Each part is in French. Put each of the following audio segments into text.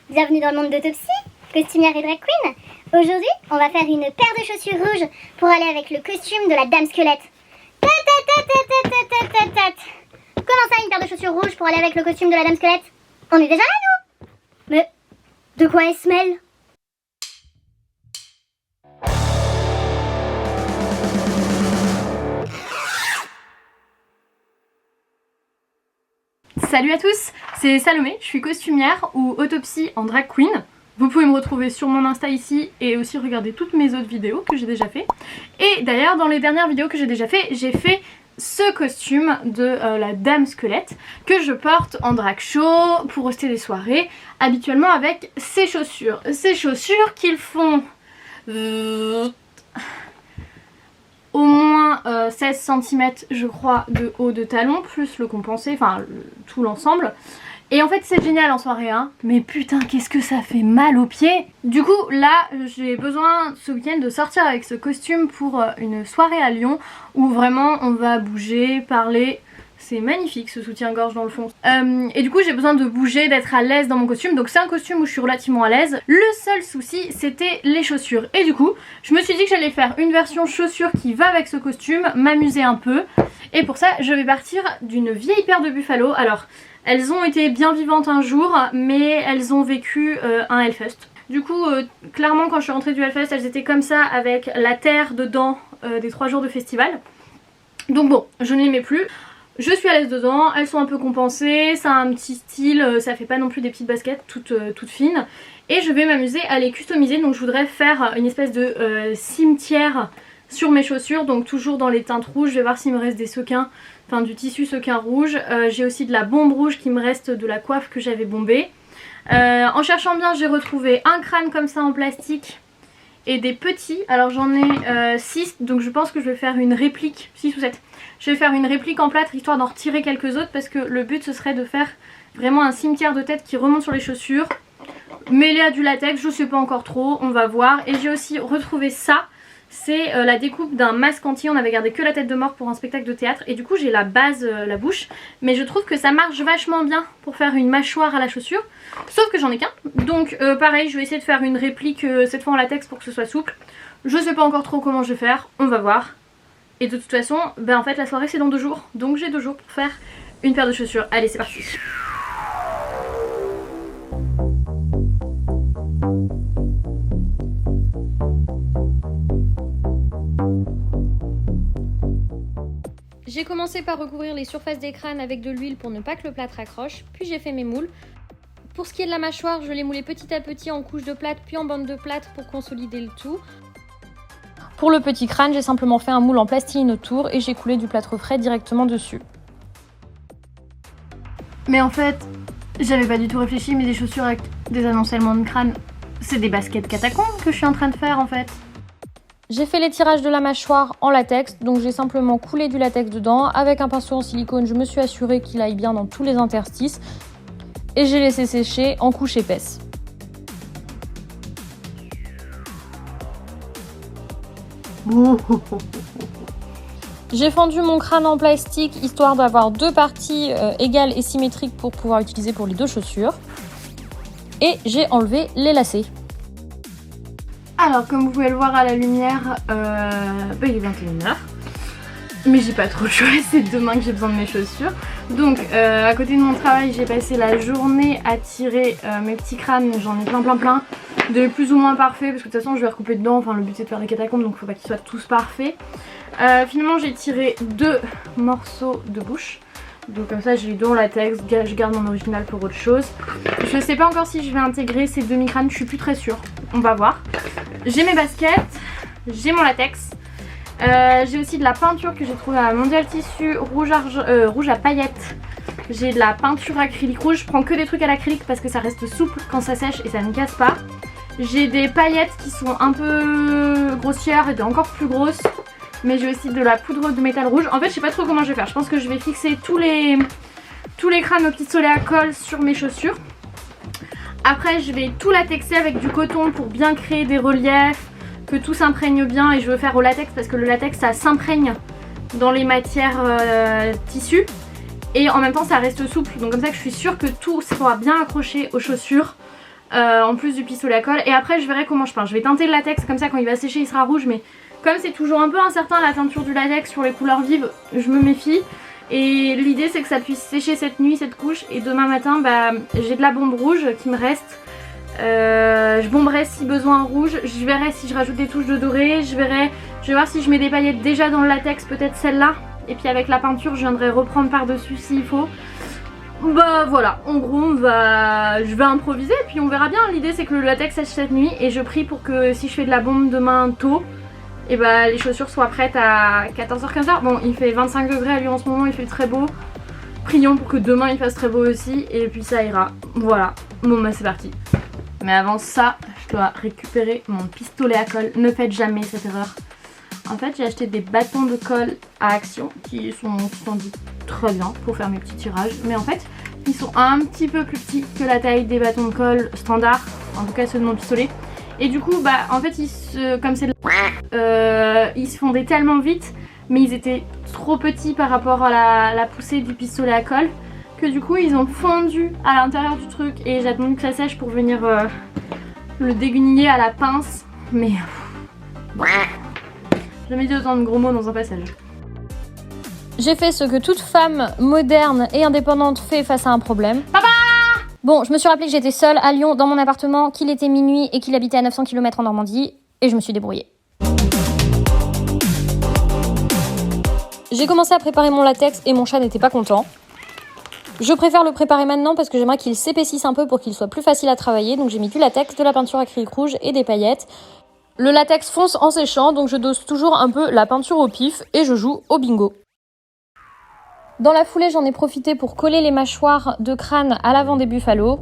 Bienvenue dans le monde d'Autopsy, costumière et drag queen. Aujourd'hui, on va faire une paire de chaussures rouges pour aller avec le costume de la dame squelette. Comment ça, une paire de chaussures rouges pour aller avec le costume de la dame squelette? On est déjà là, nous? Mais de quoi elle se mêle? Salut à tous, c'est Salomé, je suis costumière ou Autopsy en drag queen. Vous pouvez me retrouver sur mon Insta ici et aussi regarder toutes mes autres vidéos que j'ai déjà fait. Et d'ailleurs dans les dernières vidéos que j'ai déjà fait, j'ai fait ce costume de la dame squelette que je porte en drag show pour hoster des soirées, habituellement avec ces chaussures. Ces chaussures qu'ils font au moins 16 cm je crois de haut de talon, plus le compensé, enfin tout l'ensemble. Et en fait c'est génial en soirée hein, mais putain qu'est-ce que ça fait mal aux pieds. Du coup là j'ai besoin ce week-end de sortir avec ce costume pour une soirée à Lyon où vraiment on va bouger, parler. C'est magnifique ce soutien-gorge dans le fond. Et du coup j'ai besoin de bouger, d'être à l'aise dans mon costume. Donc c'est un costume où je suis relativement à l'aise. Le seul souci c'était les chaussures. Et du coup je me suis dit que j'allais faire une version chaussures qui va avec ce costume, m'amuser un peu. Et pour ça je vais partir d'une vieille paire de Buffalo. Alors elles ont été bien vivantes un jour mais elles ont vécu un Hellfest. Du coup clairement quand je suis rentrée du Hellfest elles étaient comme ça avec la terre dedans des 3 jours de festival. Donc bon je ne les mets plus. Je suis à l'aise dedans, elles sont un peu compensées, ça a un petit style, ça fait pas non plus des petites baskets toutes fines. Et je vais m'amuser à les customiser, donc je voudrais faire une espèce de cimetière sur mes chaussures, donc toujours dans les teintes rouges. Je vais voir s'il me reste des sequins, enfin du tissu sequin rouge. J'ai aussi de la bombe rouge qui me reste de la coiffe que j'avais bombée. En cherchant bien j'ai retrouvé un crâne comme ça en plastique et des petits, alors j'en ai 6, donc je pense que je vais faire une réplique, 6 ou 7. Je vais faire une réplique en plâtre histoire d'en retirer quelques autres parce que le but ce serait de faire vraiment un cimetière de tête qui remonte sur les chaussures, mêlé à du latex, je sais pas encore trop, on va voir. Et j'ai aussi retrouvé ça, c'est la découpe d'un masque entier, on avait gardé que la tête de mort pour un spectacle de théâtre et du coup j'ai la base, la bouche, mais je trouve que ça marche vachement bien pour faire une mâchoire à la chaussure, sauf que j'en ai qu'un, donc pareil je vais essayer de faire une réplique cette fois en latex pour que ce soit souple. Je sais pas encore trop comment je vais faire, on va voir. Et de toute façon, ben en fait la soirée c'est dans 2 jours, donc j'ai 2 jours pour faire une paire de chaussures. Allez c'est parti. J'ai commencé par recouvrir les surfaces des crânes avec de l'huile pour ne pas que le plâtre accroche, puis j'ai fait mes moules. Pour ce qui est de la mâchoire, je l'ai moulée petit à petit en couche de plâtre puis en bande de plâtre pour consolider le tout. Pour le petit crâne, j'ai simplement fait un moule en plastiline autour et j'ai coulé du plâtre frais directement dessus. Mais en fait, j'avais pas du tout réfléchi, mais des chaussures avec des amoncellements de crâne, c'est des baskets catacombes que je suis en train de faire en fait. J'ai fait l'étirage de la mâchoire en latex, donc j'ai simplement coulé du latex dedans. Avec un pinceau en silicone, je me suis assurée qu'il aille bien dans tous les interstices et j'ai laissé sécher en couche épaisse. J'ai fendu mon crâne en plastique histoire d'avoir 2 parties égales et symétriques pour pouvoir utiliser pour les 2 chaussures. Et j'ai enlevé les lacets. Alors comme vous pouvez le voir à la lumière, il est 21h. Mais j'ai pas trop le choix, c'est demain que j'ai besoin de mes chaussures. Donc à côté de mon travail j'ai passé la journée à tirer mes petits crânes, j'en ai plein de plus ou moins parfaits parce que de toute façon je vais recouper dedans, enfin le but c'est de faire des catacombes donc faut pas qu'ils soient tous parfaits. Finalement j'ai tiré 2 morceaux de bouche, donc comme ça j'ai les 2 en latex, je garde mon original pour autre chose. Je sais pas encore si je vais intégrer ces demi-crânes, je suis plus très sûre, on va voir. J'ai mes baskets, j'ai mon latex. J'ai aussi de la peinture que j'ai trouvée à Mondial Tissu, rouge à paillettes. J'ai de la peinture acrylique rouge, je prends que des trucs à l'acrylique parce que ça reste souple quand ça sèche et ça ne casse pas. J'ai des paillettes qui sont un peu grossières et encore plus grosses. Mais j'ai aussi de la poudre de métal rouge. En fait je sais pas trop comment je vais faire, je pense que je vais fixer tous les crânes au pistolet à colle sur mes chaussures. Après je vais tout latexer avec du coton pour bien créer des reliefs, que tout s'imprègne bien, et je veux faire au latex parce que le latex ça s'imprègne dans les matières tissus et en même temps ça reste souple, donc comme ça que je suis sûre que tout sera bien accroché aux chaussures en plus du pistolet à colle. Et après je verrai comment je peins. Je vais teinter le latex, comme ça quand il va sécher il sera rouge, mais comme c'est toujours un peu incertain la teinture du latex sur les couleurs vives, je me méfie. Et l'idée c'est que ça puisse sécher cette nuit, cette couche, et demain matin bah, j'ai de la bombe rouge qui me reste. Je bomberai si besoin en rouge, je verrai si je rajoute des touches de doré, je vais voir si je mets des paillettes déjà dans le latex, peut-être celle-là, et puis avec la peinture je viendrai reprendre par dessus s'il faut. Bah voilà, en gros je vais improviser et puis on verra bien. L'idée c'est que le latex sèche cette nuit et je prie pour que si je fais de la bombe demain tôt, et bah les chaussures soient prêtes à 14h-15h. Bon, il fait 25 degrés à Lyon en ce moment, il fait très beau. Prions pour que demain il fasse très beau aussi et puis ça ira. Voilà, bon bah c'est parti. Mais avant ça, je dois récupérer mon pistolet à colle. Ne faites jamais cette erreur. En fait, j'ai acheté des bâtons de colle à Action qui sont sans doute très bien pour faire mes petits tirages. Mais en fait, ils sont un petit peu plus petits que la taille des bâtons de colle standard. En tout cas, ceux de mon pistolet. Et du coup, bah en fait, comme c'est ils se fondaient tellement vite. Mais ils étaient trop petits par rapport à la poussée du pistolet à colle, que du coup ils ont fondu à l'intérieur du truc et j'ai attendu que ça sèche pour venir le dégueniller à la pince. Mais j'ai mis autant de gros mots dans un passage. J'ai fait ce que toute femme moderne et indépendante fait face à un problème. Papa! Bon, je me suis rappelé que j'étais seule à Lyon dans mon appartement, qu'il était minuit et qu'il habitait à 900 km en Normandie, et je me suis débrouillée. J'ai commencé à préparer mon latex et mon chat n'était pas content. Je préfère le préparer maintenant parce que j'aimerais qu'il s'épaississe un peu pour qu'il soit plus facile à travailler. Donc j'ai mis du latex, de la peinture acrylique rouge et des paillettes. Le latex fonce en séchant, donc je dose toujours un peu la peinture au pif et je joue au bingo. Dans la foulée, j'en ai profité pour coller les mâchoires de crâne à l'avant des buffalos.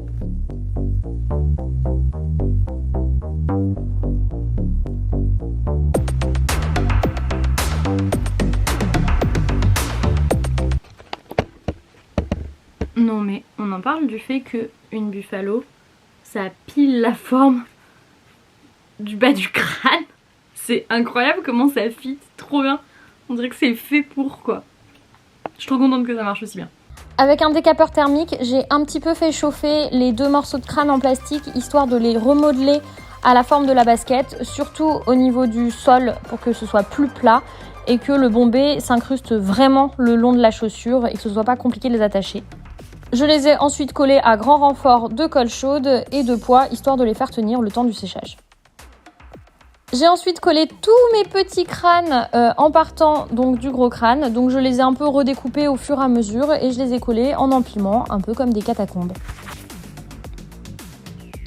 Non mais on en parle du fait que une buffalo, ça a pile la forme du bas du crâne. C'est incroyable comment ça fit, trop bien. On dirait que c'est fait pour quoi. Je suis trop contente que ça marche aussi bien. Avec un décapeur thermique, j'ai un petit peu fait chauffer les 2 morceaux de crâne en plastique, histoire de les remodeler à la forme de la basket, surtout au niveau du sol pour que ce soit plus plat et que le bombé s'incruste vraiment le long de la chaussure et que ce soit pas compliqué de les attacher. Je les ai ensuite collés à grand renfort de colle chaude et de poids, histoire de les faire tenir le temps du séchage. J'ai ensuite collé tous mes petits crânes en partant donc du gros crâne, donc je les ai un peu redécoupés au fur et à mesure et je les ai collés en empilement, un peu comme des catacombes.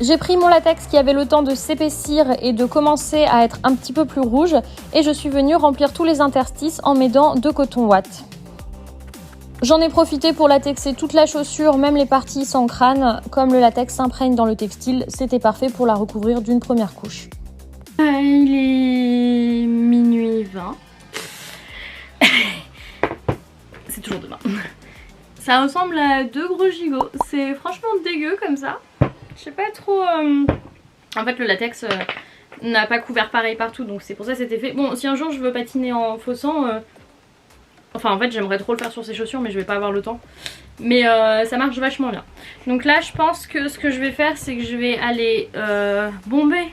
J'ai pris mon latex qui avait le temps de s'épaissir et de commencer à être un petit peu plus rouge et je suis venue remplir tous les interstices en m'aidant de coton ouate. J'en ai profité pour latexer toute la chaussure, même les parties sans crâne. Comme le latex s'imprègne dans le textile, c'était parfait pour la recouvrir d'une première couche. Il est minuit 20. C'est toujours demain. Ça ressemble à 2 gros gigots. C'est franchement dégueu comme ça. Je sais pas trop... En fait le latex n'a pas couvert pareil partout, donc c'est pour ça que c'était fait. Bon, si un jour je veux patiner en faux sang... Enfin en fait j'aimerais trop le faire sur ces chaussures mais je vais pas avoir le temps. Mais ça marche vachement bien. Donc là je pense que ce que je vais faire c'est que je vais aller bomber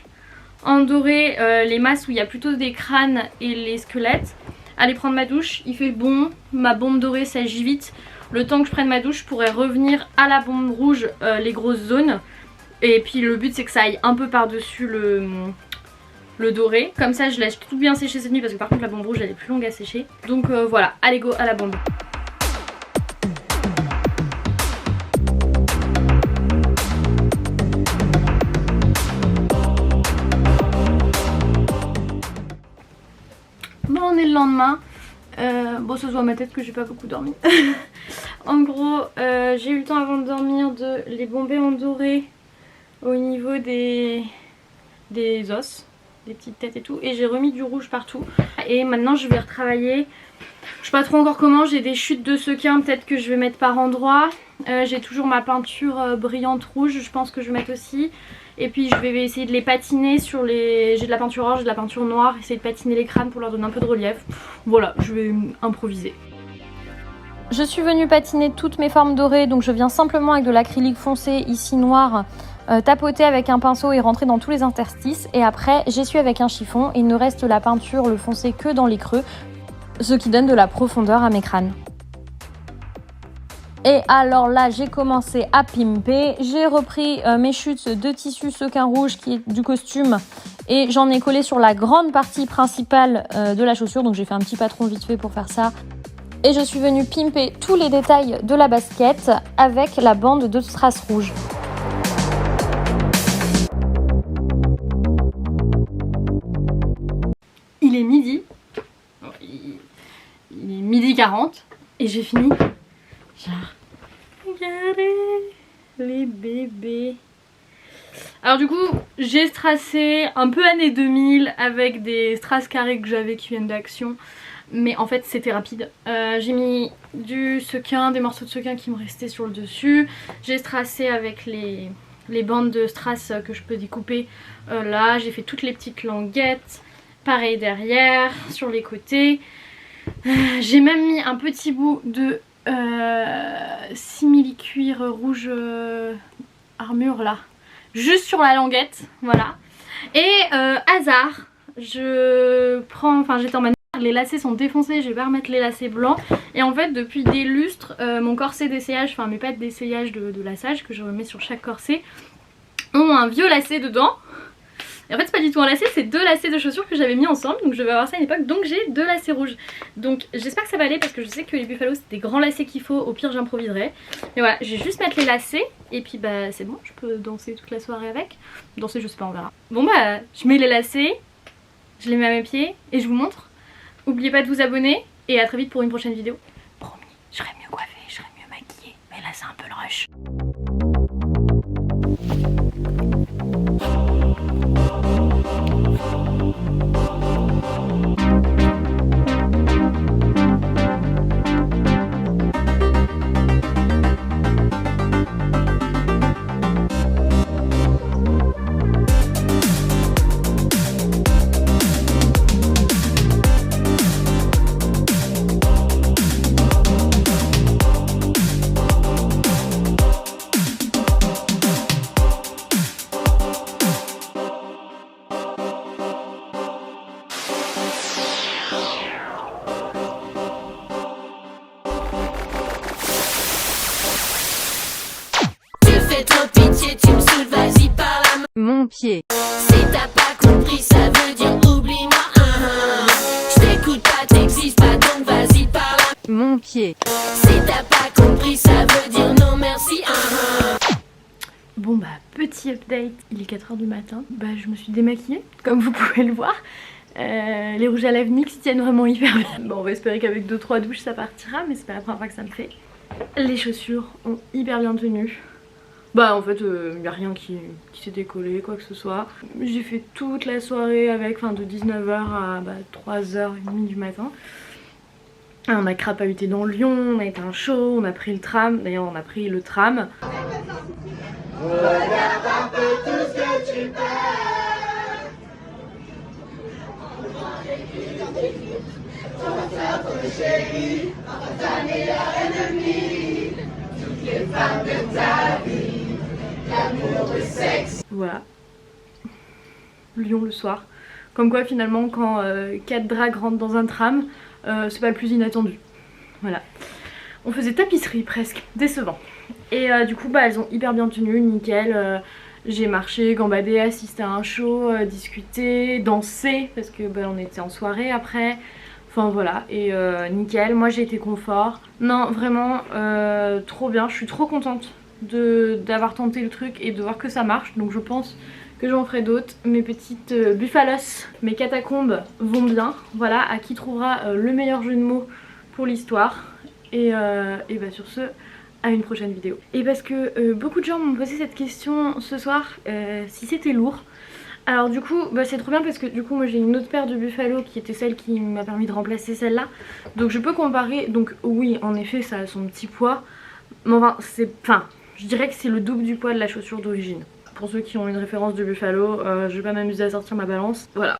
en doré les masses où il y a plutôt des crânes et les squelettes. Aller prendre ma douche, il fait bon, ma bombe dorée sèche vite. Le temps que je prenne ma douche je pourrais revenir à la bombe rouge les grosses zones. Et puis le but c'est que ça aille un peu par dessus le doré. Comme ça je laisse tout bien sécher cette nuit parce que par contre la bombe rouge elle est plus longue à sécher. Donc voilà, allez go à la bombe. Bon on est le lendemain. Bon ça se voit à ma tête que j'ai pas beaucoup dormi. En gros j'ai eu le temps avant de dormir de les bomber en doré au niveau des os, des petites têtes et tout, et j'ai remis du rouge partout. Et maintenant je vais retravailler, je sais pas trop encore comment, j'ai des chutes de sequins peut-être que je vais mettre par endroit. J'ai toujours ma peinture brillante rouge, je pense que je vais mettre aussi. Et puis je vais essayer de les patiner sur les... J'ai de la peinture orange, de la peinture noire, essayer de patiner les crânes pour leur donner un peu de relief. Voilà, je vais improviser. Je suis venue patiner toutes mes formes dorées, donc je viens simplement avec de l'acrylique foncé, ici noir, tapoter avec un pinceau et rentrer dans tous les interstices. Et après, j'essuie avec un chiffon et il ne reste la peinture, le foncé que dans les creux, ce qui donne de la profondeur à mes crânes. Et alors là, j'ai commencé à pimper. J'ai repris mes chutes de tissu sequin rouge qui est du costume et j'en ai collé sur la grande partie principale de la chaussure. Donc j'ai fait un petit patron vite fait pour faire ça. Et je suis venue pimper tous les détails de la basket avec la bande de strass rouge. Il est midi. Il est midi 40 et j'ai fini. Genre, regardez les bébés. Alors du coup, j'ai strassé un peu années 2000 avec des strass carrés que j'avais qui viennent d'Action. Mais en fait c'était rapide. J'ai mis du sequin, des morceaux de sequin qui me restaient sur le dessus. J'ai strassé avec les bandes de strass que je peux découper là. J'ai fait toutes les petites languettes. Pareil derrière, sur les côtés. J'ai même mis un petit bout de simili-cuir rouge armure là. Juste sur la languette, voilà. Et hasard, j'étais en mode les lacets sont défoncés, je vais pas remettre les lacets blancs. Et en fait depuis des lustres, mon corset d'essayage, enfin mes pattes d'essayage de laçage que je remets sur chaque corset, ont un vieux lacet dedans. Et en fait c'est pas du tout un lacet, c'est 2 lacets de chaussures que j'avais mis ensemble. Donc je vais avoir ça à une époque, donc j'ai 2 lacets rouges. Donc j'espère que ça va aller parce que je sais que les Buffalo c'est des grands lacets qu'il faut. Au pire j'improviserai. Mais voilà, je vais juste mettre les lacets. Et puis bah c'est bon, je peux danser toute la soirée avec. Danser je sais pas, on verra. Bon bah je mets les lacets, je les mets à mes pieds et je vous montre. N'oubliez pas de vous abonner et à très vite pour une prochaine vidéo. Promis, je serai mieux coiffée, je serai mieux maquillée. Mais là c'est un peu le rush. Mon pied. Si t'as pas compris, ça veut dire oublie-moi. Je t'écoute pas, t'existes pas, donc vas-y par là. Mon pied. Si t'as pas compris, ça veut dire non merci. Bon bah petit update, il est 4 h du matin. Bah je me suis démaquillée, comme vous pouvez le voir. Les rouges à lèvres NYX tiennent vraiment hyper bien. Bon on va espérer qu'avec 2-3 douches ça partira, mais c'est pas la première fois que ça me fait. Les chaussures ont hyper bien tenu. Bah en fait il n'y a rien qui s'est décollé, quoi que ce soit. J'ai fait toute la soirée avec, enfin de 19 h à 3 h 30 du matin. On a crapahuté dans Lyon, on a été un show, on a pris le tram. D'ailleurs on a pris le tram. Regarde un peu tout ce que tu perds. Ton frère, ton chéri, ta meilleure ennemie. Toutes les femmes de ta vie, l'amour, le sexe. Voilà. Lyon le soir. Comme quoi finalement quand 4 drags rentrent dans un tram, c'est pas le plus inattendu. Voilà. On faisait tapisserie presque, décevant. Et du coup bah elles ont hyper bien tenu, nickel. J'ai marché, gambadé, assisté à un show, discuté, dansé parce que bah, on était en soirée après. Enfin voilà, et nickel, moi j'ai été confort. Non vraiment trop bien, je suis trop contente d'avoir tenté le truc et de voir que ça marche. Donc je pense que j'en ferai d'autres. Mes petites buffalos, mes catacombes vont bien. Voilà, à qui trouvera le meilleur jeu de mots pour l'histoire. Et bah sur ce, à une prochaine vidéo. Et parce que beaucoup de gens m'ont posé cette question ce soir, si c'était lourd. Alors du coup bah, c'est trop bien parce que du coup moi j'ai une autre paire de Buffalo qui était celle qui m'a permis de remplacer celle-là. Donc je peux comparer, donc oui en effet ça a son petit poids. Mais enfin je dirais que c'est le double du poids de la chaussure d'origine. Pour ceux qui ont une référence de Buffalo, je vais pas m'amuser à sortir ma balance. Voilà.